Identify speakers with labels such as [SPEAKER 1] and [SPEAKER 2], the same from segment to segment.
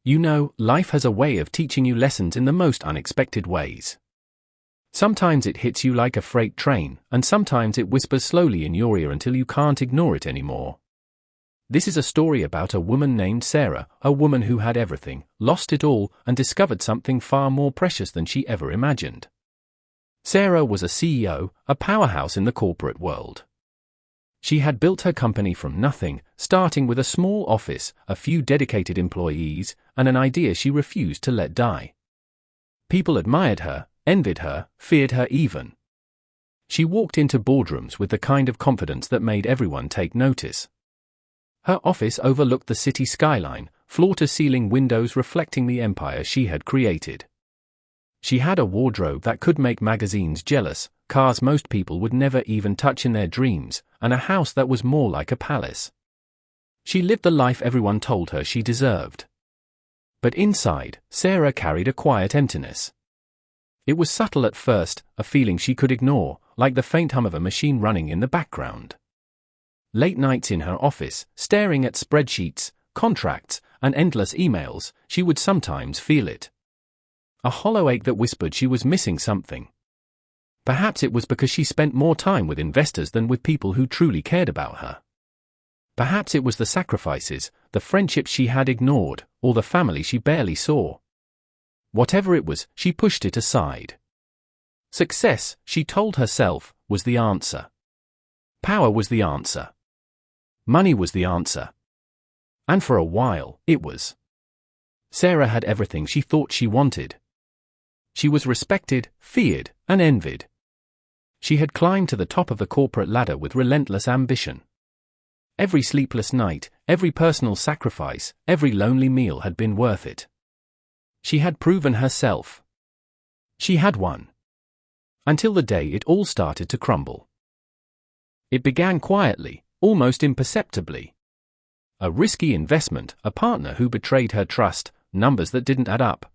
[SPEAKER 1] You know, life has a way of teaching you lessons in the most unexpected ways. Sometimes it hits you like a freight train, and sometimes it whispers slowly in your ear until you can't ignore it anymore. This is a story about a woman named Sarah, a woman who had everything, lost it all, and discovered something far more precious than she ever imagined. Sarah was a CEO, a powerhouse in the corporate world. She had built her company from nothing, starting with a small office, a few dedicated employees, and an idea she refused to let die. People admired her, envied her, feared her even. She walked into boardrooms with the kind of confidence that made everyone take notice. Her office overlooked the city skyline, floor-to-ceiling windows reflecting the empire she had created. She had a wardrobe that could make magazines jealous, cars most people would never even touch in their dreams, and a house that was more like a palace. She lived the life everyone told her she deserved. But inside, Sarah carried a quiet emptiness. It was subtle at first, a feeling she could ignore, like the faint hum of a machine running in the background. Late nights in her office, staring at spreadsheets, contracts, and endless emails, she would sometimes feel it. A hollow ache that whispered she was missing something. Perhaps it was because she spent more time with investors than with people who truly cared about her. Perhaps it was the sacrifices, the friendships she had ignored, or the family she barely saw. Whatever it was, she pushed it aside. Success, she told herself, was the answer. Power was the answer. Money was the answer. And for a while, it was. Sarah had everything she thought she wanted. She was respected, feared, and envied. She had climbed to the top of the corporate ladder with relentless ambition. Every sleepless night, every personal sacrifice, every lonely meal had been worth it. She had proven herself. She had won. Until the day it all started to crumble. It began quietly, almost imperceptibly. A risky investment, a partner who betrayed her trust, numbers that didn't add up.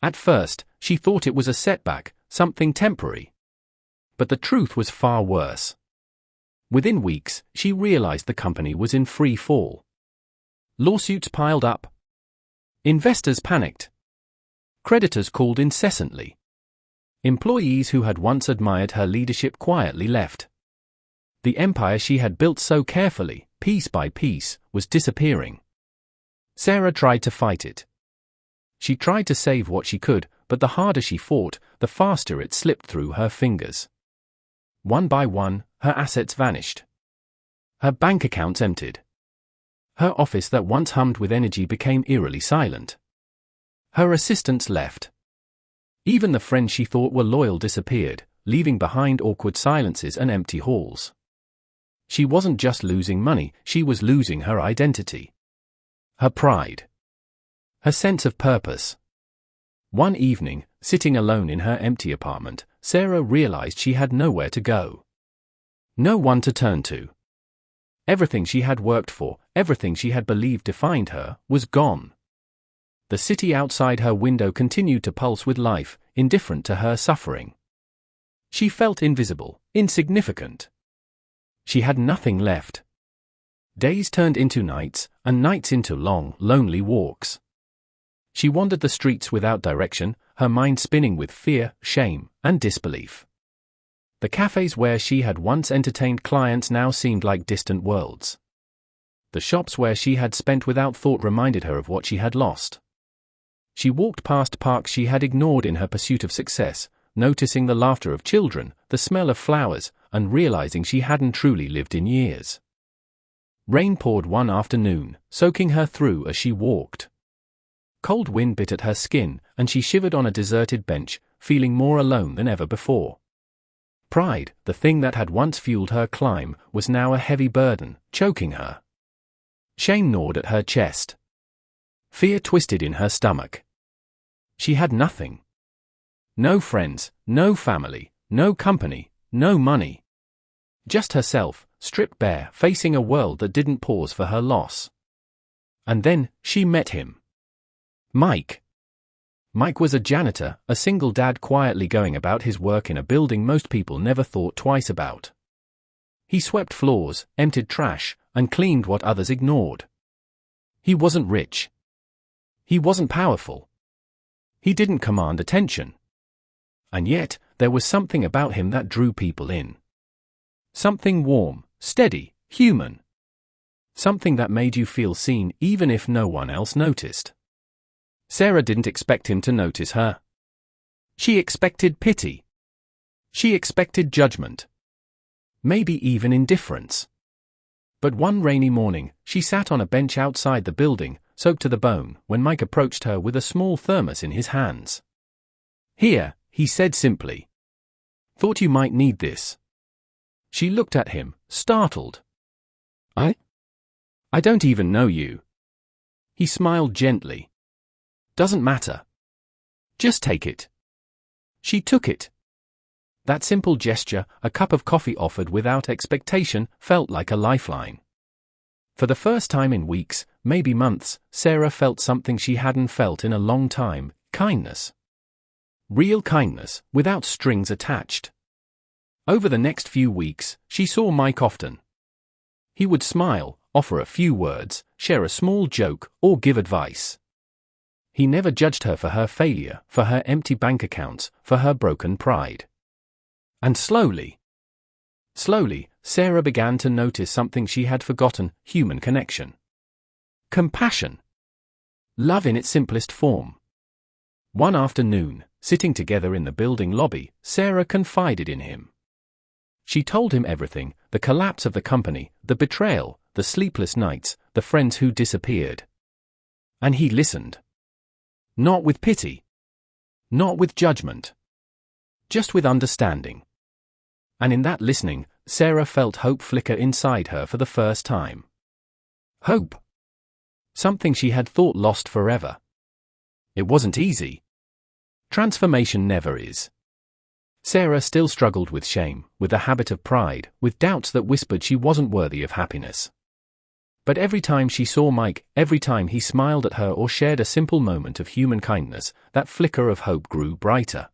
[SPEAKER 1] At first, she thought it was a setback, something temporary. But the truth was far worse. Within weeks, she realized the company was in free fall. Lawsuits piled up. Investors panicked. Creditors called incessantly. Employees who had once admired her leadership quietly left. The empire she had built so carefully, piece by piece, was disappearing. Sarah tried to fight it. She tried to save what she could, but the harder she fought, the faster it slipped through her fingers. One by one, her assets vanished. Her bank accounts emptied. Her office that once hummed with energy became eerily silent. Her assistants left. Even the friends she thought were loyal disappeared, leaving behind awkward silences and empty halls. She wasn't just losing money, she was losing her identity. Her pride. Her sense of purpose. One evening, sitting alone in her empty apartment, Sarah realized she had nowhere to go. No one to turn to. Everything she had worked for, everything she had believed defined her, was gone. The city outside her window continued to pulse with life, indifferent to her suffering. She felt invisible, insignificant. She had nothing left. Days turned into nights, and nights into long, lonely walks. She wandered the streets without direction, her mind spinning with fear, shame, and disbelief. The cafes where she had once entertained clients now seemed like distant worlds. The shops where she had spent without thought reminded her of what she had lost. She walked past parks she had ignored in her pursuit of success, noticing the laughter of children, the smell of flowers, and realizing she hadn't truly lived in years. Rain poured one afternoon, soaking her through as she walked. Cold wind bit at her skin, and she shivered on a deserted bench, feeling more alone than ever before. Pride, the thing that had once fueled her climb, was now a heavy burden, choking her. Shame gnawed at her chest. Fear twisted in her stomach. She had nothing. No friends, no family, no company, no money. Just herself, stripped bare, facing a world that didn't pause for her loss. And then, she met him. Mike. Mike was a janitor, a single dad quietly going about his work in a building most people never thought twice about. He swept floors, emptied trash, and cleaned what others ignored. He wasn't rich. He wasn't powerful. He didn't command attention. And yet, there was something about him that drew people in. Something warm, steady, human. Something that made you feel seen even if no one else noticed. Sarah didn't expect him to notice her. She expected pity. She expected judgment. Maybe even indifference. But one rainy morning, she sat on a bench outside the building, soaked to the bone, when Mike approached her with a small thermos in his hands. "Here," he said simply. "Thought you might need this." She looked at him, startled. I don't even know you." He smiled gently. "Doesn't matter. Just take it." She took it. That simple gesture, a cup of coffee offered without expectation, felt like a lifeline. For the first time in weeks, maybe months, Sarah felt something she hadn't felt in a long time: kindness. Real kindness, without strings attached. Over the next few weeks, she saw Mike often. He would smile, offer a few words, share a small joke, or give advice. He never judged her for her failure, for her empty bank accounts, for her broken pride. And slowly, Sarah began to notice something she had forgotten: human connection. Compassion. Love in its simplest form. One afternoon, sitting together in the building lobby, Sarah confided in him. She told him everything: the collapse of the company, the betrayal, the sleepless nights, the friends who disappeared. And he listened. Not with pity. Not with judgment. Just with understanding. And in that listening, Sarah felt hope flicker inside her for the first time. Hope. Something she had thought lost forever. It wasn't easy. Transformation never is. Sarah still struggled with shame, with the habit of pride, with doubts that whispered she wasn't worthy of happiness. But every time she saw Mike, every time he smiled at her or shared a simple moment of human kindness, that flicker of hope grew brighter.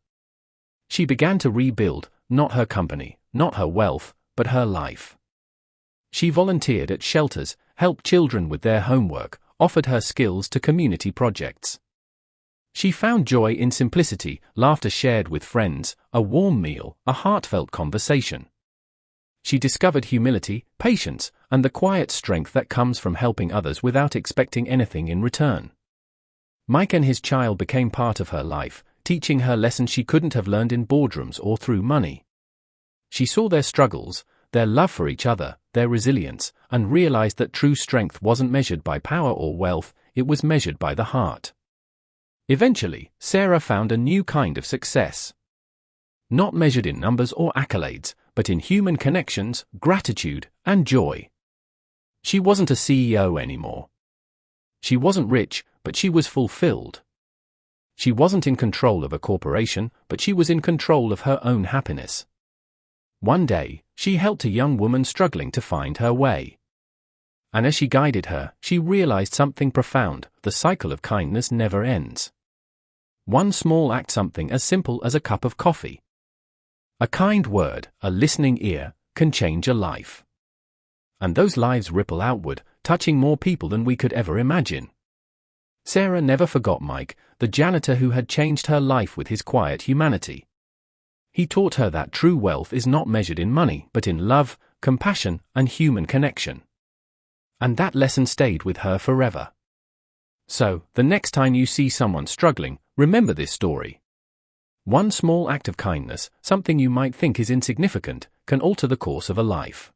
[SPEAKER 1] She began to rebuild, not her company, not her wealth, but her life. She volunteered at shelters, helped children with their homework, offered her skills to community projects. She found joy in simplicity: laughter shared with friends, a warm meal, a heartfelt conversation. She discovered humility, patience, and the quiet strength that comes from helping others without expecting anything in return. Mike and his child became part of her life, teaching her lessons she couldn't have learned in boardrooms or through money. She saw their struggles, their love for each other, their resilience, and realized that true strength wasn't measured by power or wealth, it was measured by the heart. Eventually, Sarah found a new kind of success. Not measured in numbers or accolades, but in human connections, gratitude, and joy. She wasn't a CEO anymore. She wasn't rich, but she was fulfilled. She wasn't in control of a corporation, but she was in control of her own happiness. One day, she helped a young woman struggling to find her way. And as she guided her, she realized something profound: the cycle of kindness never ends. One small act, something as simple as a cup of coffee. A kind word, a listening ear, can change a life. And those lives ripple outward, touching more people than we could ever imagine. Sarah never forgot Mike, the janitor who had changed her life with his quiet humanity. He taught her that true wealth is not measured in money, but in love, compassion, and human connection. And that lesson stayed with her forever. So, the next time you see someone struggling, remember this story. One small act of kindness, something you might think is insignificant, can alter the course of a life.